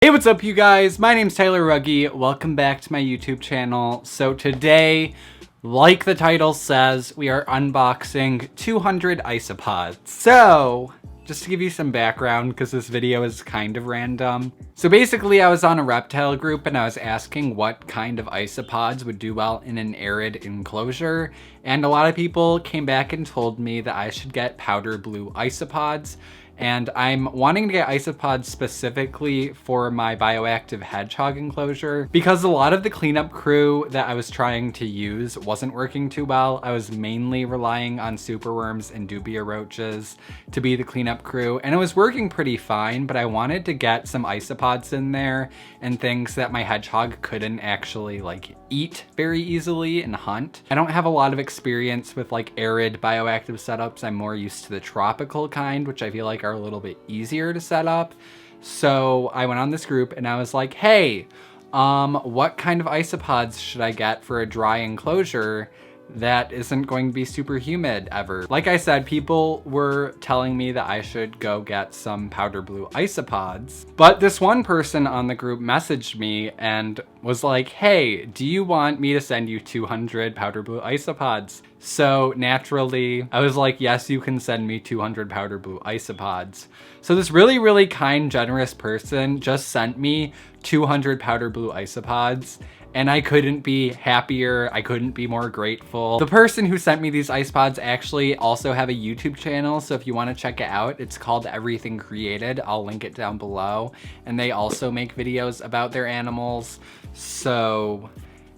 Hey, what's up you guys? My name's Tyler Rugge. Welcome back to my YouTube channel. So today, like the title says, we are unboxing 200 isopods. So, just to give you some background, because this video is kind of random. So basically, I was on a reptile group and I was asking what kind of isopods would do well in an arid enclosure. And a lot of people came back and told me that I should get powder blue isopods. And I'm wanting to get isopods specifically for my bioactive hedgehog enclosure because a lot of the cleanup crew that I was trying to use wasn't working too well. I was mainly relying on superworms and dubia roaches to be the cleanup crew, and it was working pretty fine, but I wanted to get some isopods in there and things that my hedgehog couldn't actually like eat very easily and hunt. I don't have a lot of experience with like arid bioactive setups. I'm more used to the tropical kind, which I feel like are a little bit easier to set up. So I went on this group and I was like, hey, what kind of isopods should I get for a dry enclosure that isn't going to be super humid ever? Like I said, people were telling me that I should go get some powder blue isopods, but this one person on the group messaged me and was like, hey, do you want me to send you 200 powder blue isopods? So naturally, I was like, yes, you can send me 200 powder blue isopods. So this really, really kind, generous person just sent me 200 powder blue isopods. And I couldn't be happier. I couldn't be more grateful. The person who sent me these isopods actually also have a YouTube channel. So if you want to check it out, it's called Everything Created. I'll link it down below. And they also make videos about their animals. So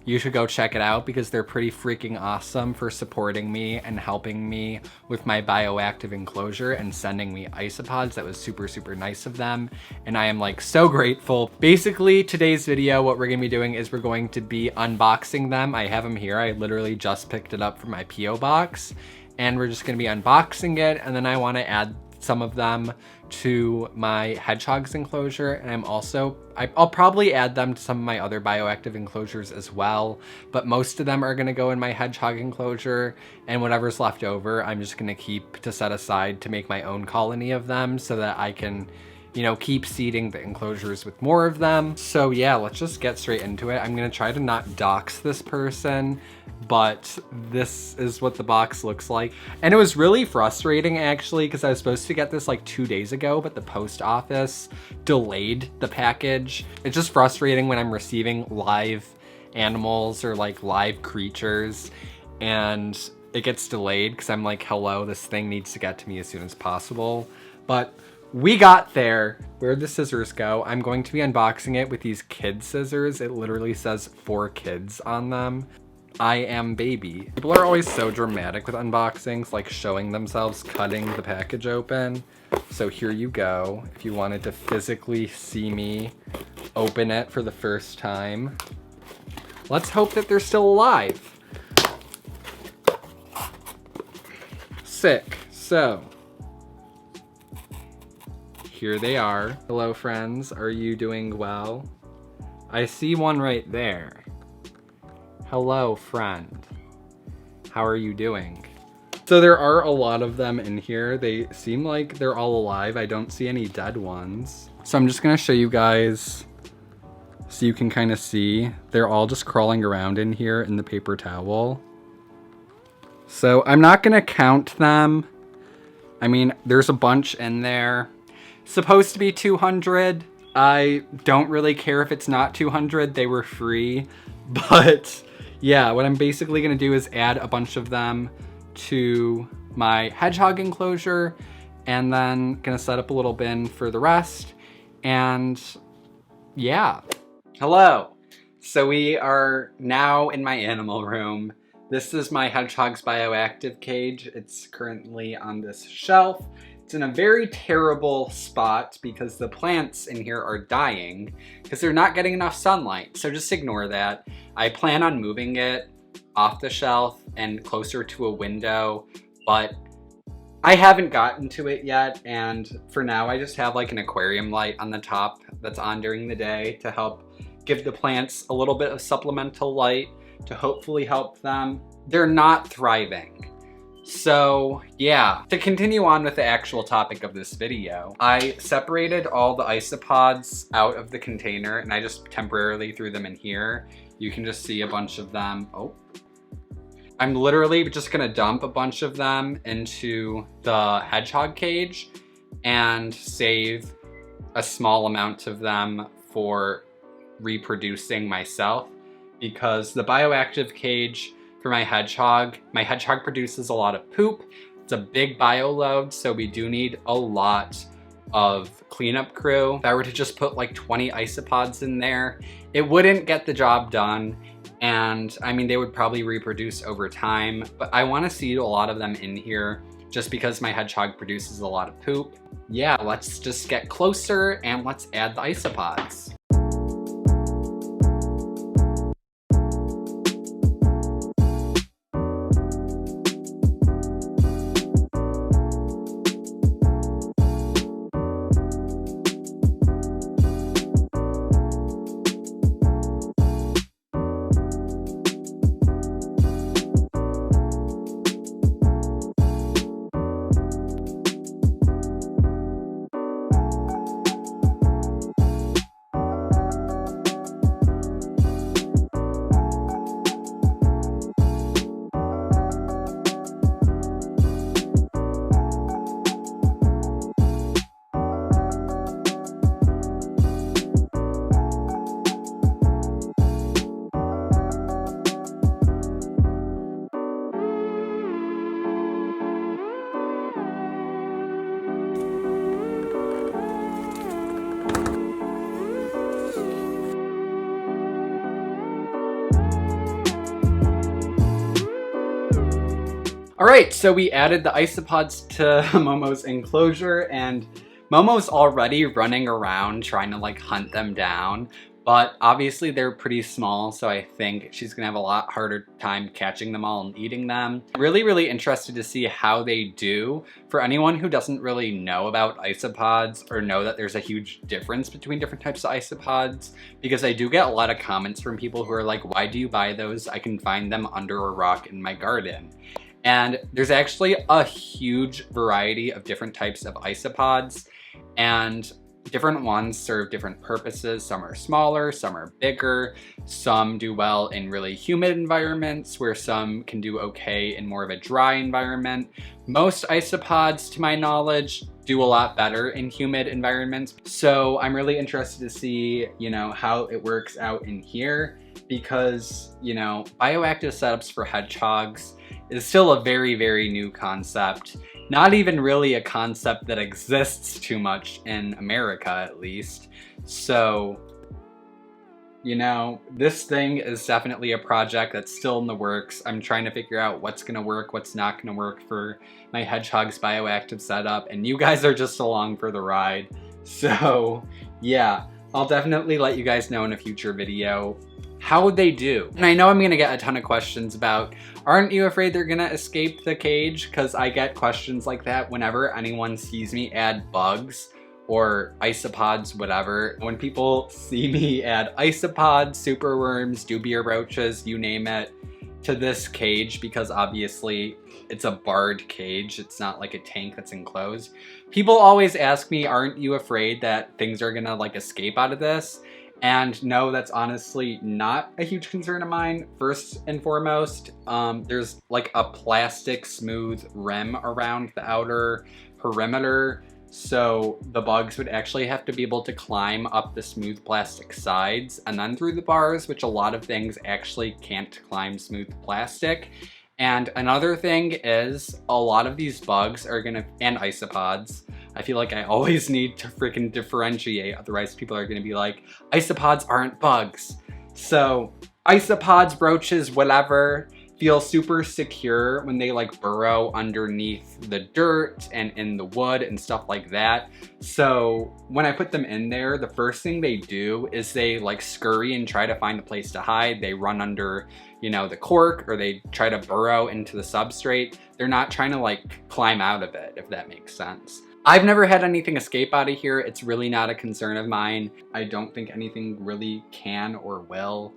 you should go check it out because they're pretty freaking awesome for supporting me and helping me with my bioactive enclosure and sending me isopods. That was super, super nice of them. And I am like so grateful. Basically, today's video, what we're gonna be doing is we're going to be unboxing them. I have them here. I literally just picked it up from my P.O. box and we're just gonna be unboxing it. And then I wanna add some of them to my hedgehog's enclosure, and I'll probably add them to some of my other bioactive enclosures as well, but most of them are gonna go in my hedgehog enclosure, and whatever's left over I'm just gonna keep to set aside to make my own colony of them so that I can, you know, keep seeding the enclosures with more of them. So yeah, let's just get straight into it. I'm gonna try to not dox this person, but this is what the box looks like. And it was really frustrating actually, because I was supposed to get this like 2 days ago, but the post office delayed the package. It's just frustrating when I'm receiving live animals or like live creatures and it gets delayed because I'm like, hello, this thing needs to get to me as soon as possible. But we got there. Where'd the scissors go? I'm going to be unboxing it with these kid scissors. It literally says 4 kids on them. I am baby. People are always so dramatic with unboxings, like showing themselves cutting the package open. So here you go. If you wanted to physically see me open it for the first time. Let's hope that they're still alive. Sick. So here they are. Hello friends, are you doing well? I see one right there. Hello friend, how are you doing? So there are a lot of them in here. They seem like they're all alive. I don't see any dead ones. So I'm just gonna show you guys so you can kind of see. They're all just crawling around in here in the paper towel. So I'm not gonna count them. I mean, there's a bunch in there. Supposed to be 200. I don't really care if it's not 200. They were free. But yeah, what I'm basically gonna do is add a bunch of them to my hedgehog enclosure and then gonna set up a little bin for the rest. And yeah. Hello. So we are now in my animal room. This is my hedgehog's bioactive cage. It's currently on this shelf. It's in a very terrible spot because the plants in here are dying because they're not getting enough sunlight. So just ignore that. I plan on moving it off the shelf and closer to a window, but I haven't gotten to it yet. And for now, I just have like an aquarium light on the top that's on during the day to help give the plants a little bit of supplemental light to hopefully help them. They're not thriving. So yeah, to continue on with the actual topic of this video, I separated all the isopods out of the container and I just temporarily threw them in here. You can just see a bunch of them. Oh, I'm literally just gonna dump a bunch of them into the hedgehog cage and save a small amount of them for reproducing myself, because the bioactive cage for my hedgehog produces a lot of poop. It's a big bio load, so we do need a lot of cleanup crew. If I were to just put like 20 isopods in there, it wouldn't get the job done. And I mean, they would probably reproduce over time, but I want to seed a lot of them in here just because my hedgehog produces a lot of poop. Yeah, let's just get closer and let's add the isopods. All right, so we added the isopods to Momo's enclosure, and Momo's already running around trying to like hunt them down, but obviously they're pretty small, so I think she's gonna have a lot harder time catching them all and eating them. Really interested to see how they do. For anyone who doesn't really know about isopods or know that there's a huge difference between different types of isopods, because I do get a lot of comments from people who are like, why do you buy those? I can find them under a rock in my garden. And there's actually a huge variety of different types of isopods, and different ones serve different purposes. Some are smaller, some are bigger, some do well in really humid environments, where some can do okay in more of a dry environment. Most isopods, to my knowledge, do a lot better in humid environments. So I'm really interested to see, how it works out in here, because, bioactive setups for hedgehogs is still a very new concept. Not even really a concept that exists too much in America, at least. So, this thing is definitely a project that's still in the works. I'm trying to figure out what's gonna work, what's not gonna work for my hedgehog's bioactive setup, and you guys are just along for the ride. So, yeah, I'll definitely let you guys know in a future video how would they do. And I know I'm gonna get a ton of questions about, aren't you afraid they're gonna escape the cage? Because I get questions like that whenever anyone sees me add bugs or isopods, whatever. When people see me add isopods, superworms, dubia roaches, you name it, to this cage, because obviously it's a barred cage, it's not like a tank that's enclosed. People always ask me, aren't you afraid that things are gonna like escape out of this? And no, that's honestly not a huge concern of mine. First and foremost, there's like a plastic smooth rim around the outer perimeter. So the bugs would actually have to be able to climb up the smooth plastic sides and then through the bars, which a lot of things actually can't climb smooth plastic. And another thing is, a lot of these bugs are and isopods, I feel like I always need to freaking differentiate, otherwise people are gonna be like, isopods aren't bugs. So isopods, roaches, whatever, feel super secure when they like burrow underneath the dirt and in the wood and stuff like that. So when I put them in there, the first thing they do is they like scurry and try to find a place to hide. They run under, the cork, or they try to burrow into the substrate. They're not trying to like climb out of it, if that makes sense. I've never had anything escape out of here. It's really not a concern of mine. I don't think anything really can or will.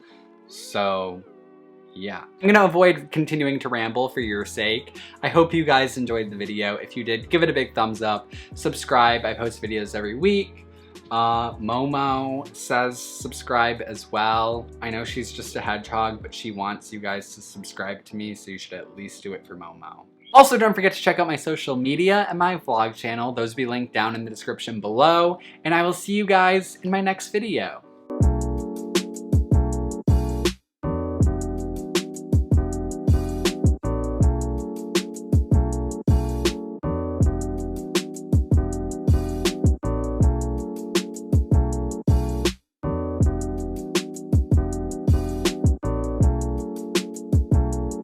So yeah. I'm gonna avoid continuing to ramble for your sake. I hope you guys enjoyed the video. If you did, give it a big thumbs up. Subscribe, I post videos every week. Momo says subscribe as well. I know she's just a hedgehog, but she wants you guys to subscribe to me, so you should at least do it for Momo. Also, don't forget to check out my social media and my vlog channel. Those will be linked down in the description below, and I will see you guys in my next video.